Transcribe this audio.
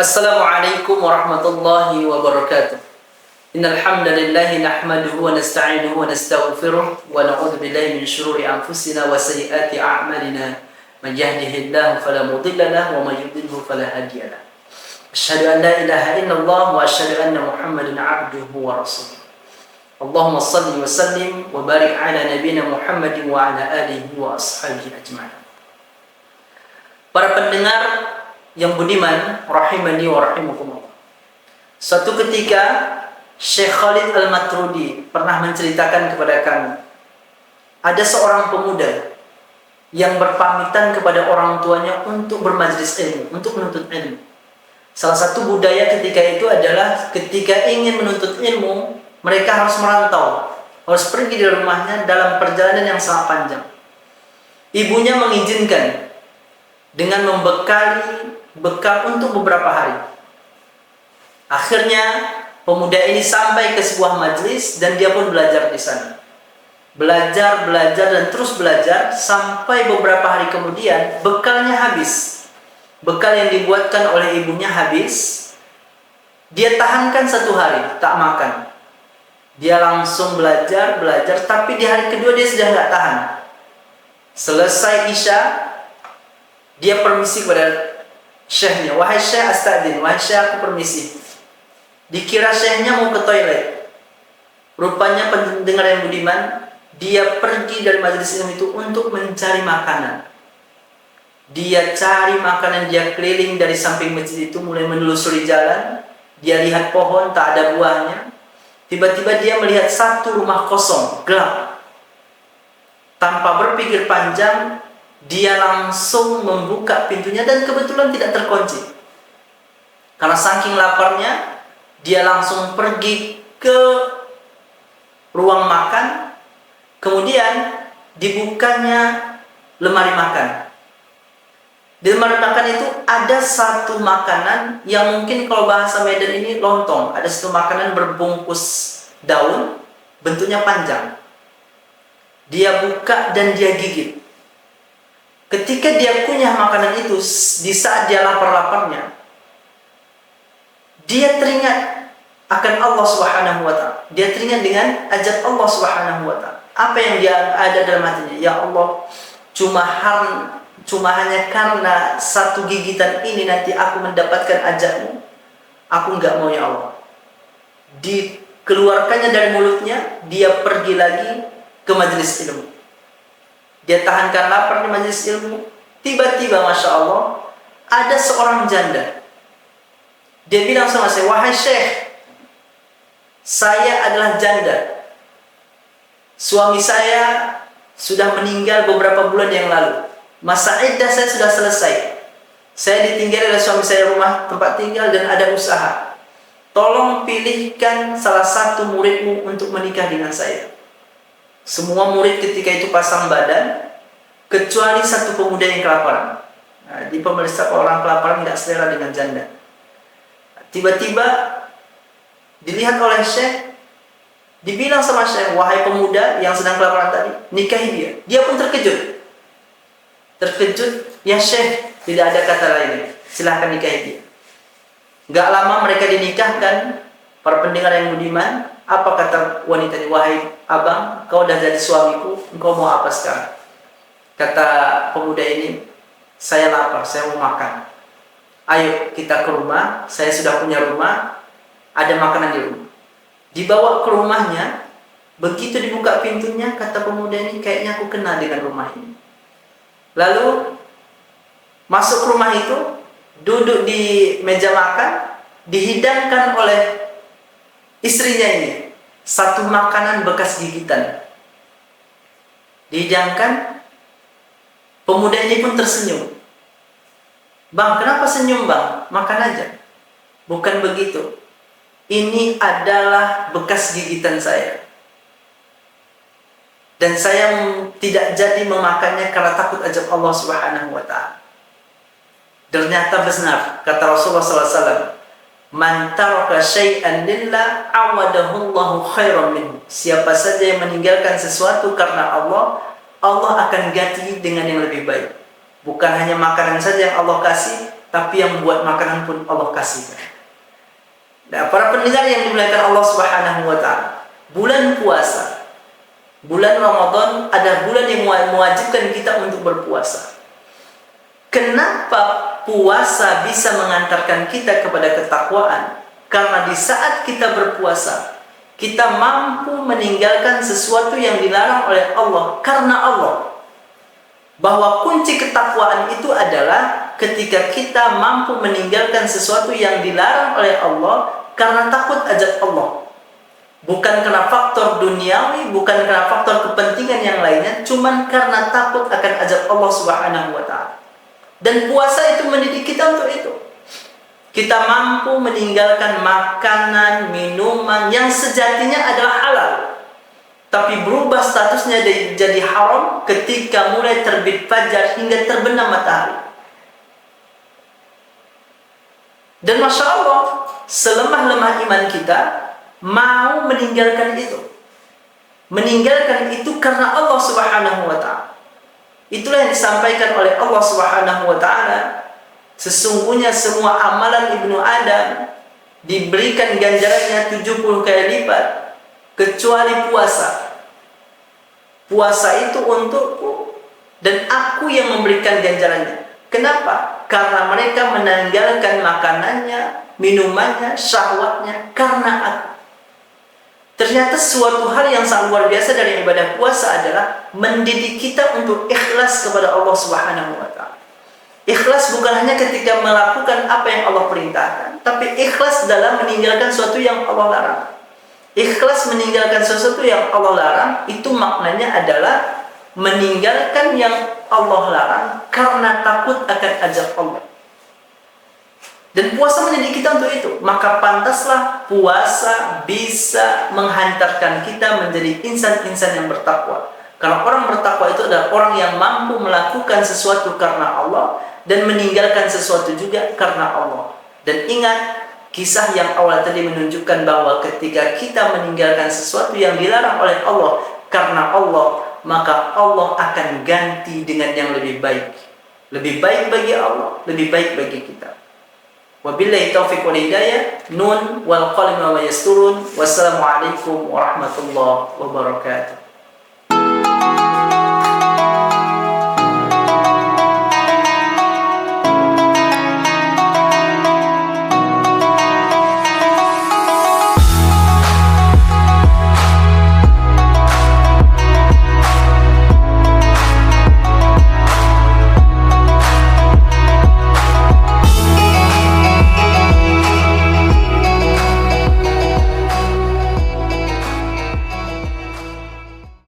Assalamualaikum warahmatullahi wabarakatuh. Innal hamdalillah nahmaduhu wa nasta'inuhu wa nastaghfiruh wa na'udzu billahi min shururi anfusina wa sayyiati a'malina. Man yahdihillahu fala mudilla lahu wa man yudlilhu fala hadiya lahu. Asyhadu an la ilaha illallah wa asyhadu anna Muhammadan 'abduhu wa rasuluh. Allahumma shalli wa sallim wa barik ala nabiyyina Muhammadin wa ala alihi wa ashabihi ajma'in. Para pendengar yang budiman, rahimani wa rahimakumullah. Suatu ketika Syekh Khalid Al-Matrudi pernah menceritakan kepada kami, ada seorang pemuda yang berpamitan kepada orang tuanya untuk bermajlis ilmu, untuk menuntut ilmu. Salah satu budaya ketika itu adalah ketika ingin menuntut ilmu, mereka harus merantau, harus pergi dari rumahnya dalam perjalanan yang sangat panjang. Ibunya mengizinkan dengan membekali bekal untuk beberapa hari. Akhirnya pemuda ini sampai ke sebuah majlis dan dia pun belajar di sana. Belajar dan terus belajar sampai beberapa hari kemudian bekalnya habis. Bekal yang dibuatkan oleh ibunya habis. Dia tahankan 1 hari, tak makan. Dia langsung belajar, tapi di hari kedua dia sudah nggak tahan. Selesai Isya, dia permisi kepada syekhnya, wahai syekh astadzin, wahai syekh aku permisi. Dikira syekhnya mau ke toilet. Rupanya pendengar yang budiman, dia pergi dari majelis ilmu itu untuk mencari makanan. Dia cari makanan, dia keliling dari samping masjid itu, mulai menelusuri jalan. Dia lihat pohon tak ada buahnya. Tiba-tiba dia melihat satu rumah kosong, gelap. Tanpa berpikir panjang, dia langsung membuka pintunya dan kebetulan tidak terkunci. Karena saking laparnya, dia langsung pergi ke ruang makan. Kemudian dibukanya lemari makan. Di lemari makan itu ada satu makanan yang mungkin kalau bahasa Medan ini lontong. Ada satu makanan berbungkus daun, bentuknya panjang. Dia buka dan dia gigit. Ketika dia kunyah makanan itu, di saat dia lapar-laparnya, dia teringat akan Allah Subhanahu wa ta'ala. Dia teringat dengan ajat Allah Subhanahu wa ta'ala. Apa yang dia ada dalam hatinya? Ya Allah, cuma hanya karena satu gigitan ini nanti aku mendapatkan ajatmu. Aku enggak mau, ya Allah. Dikeluarkannya dari mulutnya, dia pergi lagi ke majelis ilmu. Dia tahankan lapar di majelis ilmu. Tiba-tiba, Masya Allah, ada seorang janda. Dia bilang sama saya, wahai syekh, saya adalah janda. Suami saya sudah meninggal beberapa bulan yang lalu. Masa iddah saya sudah selesai. Saya ditinggal oleh suami saya rumah, tempat tinggal, dan ada usaha. Tolong pilihkan salah satu muridmu untuk menikah dengan saya. Semua murid ketika itu pasang badan, kecuali satu pemuda yang kelaparan. Nah, di pemirsa, orang kelaparan tidak selera dengan janda. Tiba-tiba dilihat oleh syekh, dibilang sama syekh, wahai pemuda yang sedang kelaparan tadi, nikahi dia. Dia pun terkejut. Ya syekh, tidak ada kata lain. Silahkan nikahi dia. Gak lama mereka dinikahkan. Para pendengar yang budiman, apa kata wanita ini? Wahai abang, kau dah jadi suamiku, engkau mau apa sekarang? Kata pemuda ini, saya lapar, saya mau makan. Ayo kita ke rumah, saya sudah punya rumah, ada makanan di rumah. Dibawa ke rumahnya, begitu dibuka pintunya, kata pemuda ini, kayaknya aku kenal dengan rumah ini. Lalu masuk ke rumah itu, duduk di meja makan, dihidangkan oleh istrinya ini satu makanan bekas gigitan. Dihidangkan, pemuda ini pun tersenyum. Bang, kenapa senyum bang? Makan aja. Bukan begitu. Ini adalah bekas gigitan saya. Dan saya tidak jadi memakannya karena takut ajab Allah Subhanahu wa ta'ala. Ternyata benar kata Rasulullah SAW, man taraka syai'an lillah awadahu Allahu khairan minhu. Siapa saja yang meninggalkan sesuatu karena Allah, Allah akan ganti dengan yang lebih baik. Bukan hanya makanan saja yang Allah kasih, tapi yang buat makanan pun Allah kasihkan. Nah, para pendengar yang dimuliakan Allah Subhanahu wa taala, bulan puasa, bulan Ramadan ada bulan yang mewajibkan kita untuk berpuasa. Kenapa puasa bisa mengantarkan kita kepada ketakwaan? Karena di saat kita berpuasa, kita mampu meninggalkan sesuatu yang dilarang oleh Allah karena Allah. Bahwa kunci ketakwaan itu adalah ketika kita mampu meninggalkan sesuatu yang dilarang oleh Allah karena takut azab Allah. Bukan karena faktor duniawi, bukan karena faktor kepentingan yang lainnya, cuman karena takut akan azab Allah Subhanahu wa taala. Dan puasa itu mendidik kita untuk itu. Kita mampu meninggalkan makanan, minuman yang sejatinya adalah halal, tapi berubah statusnya jadi haram ketika mulai terbit fajar hingga terbenam matahari. Dan Masya Allah, selemah-lemah iman kita mau meninggalkan itu. Meninggalkan itu karena Allah Subhanahu wa ta'ala. Itulah yang disampaikan oleh Allah Subhanahu wa ta'ala. Sesungguhnya semua amalan Ibnu Adam diberikan ganjarannya 70 kali lipat kecuali puasa. Puasa itu untukku dan aku yang memberikan ganjarannya. Kenapa? Karena mereka meninggalkan makanannya, minumannya, syahwatnya karena aku. Ternyata suatu hal yang sangat luar biasa dari ibadah puasa adalah mendidik kita untuk ikhlas kepada Allah Subhanahu wa ta'ala. Ikhlas bukan hanya ketika melakukan apa yang Allah perintahkan, tapi ikhlas dalam meninggalkan sesuatu yang Allah larang. Ikhlas meninggalkan sesuatu yang Allah larang, itu maknanya adalah meninggalkan yang Allah larang karena takut akan azab Allah. Dan puasa mendidik kita untuk itu. Maka pantaslah puasa bisa menghantarkan kita menjadi insan-insan yang bertakwa. Karena orang bertakwa itu adalah orang yang mampu melakukan sesuatu karena Allah dan meninggalkan sesuatu juga karena Allah. Dan ingat, kisah yang awal tadi menunjukkan bahwa ketika kita meninggalkan sesuatu yang dilarang oleh Allah karena Allah, maka Allah akan ganti dengan yang lebih baik. Lebih baik bagi Allah, lebih baik bagi kita. Wabillahi taufiq wal hidayah. Nun wal qalam wa yasturun. Wassalamualaikum warahmatullahi wabarakatuh.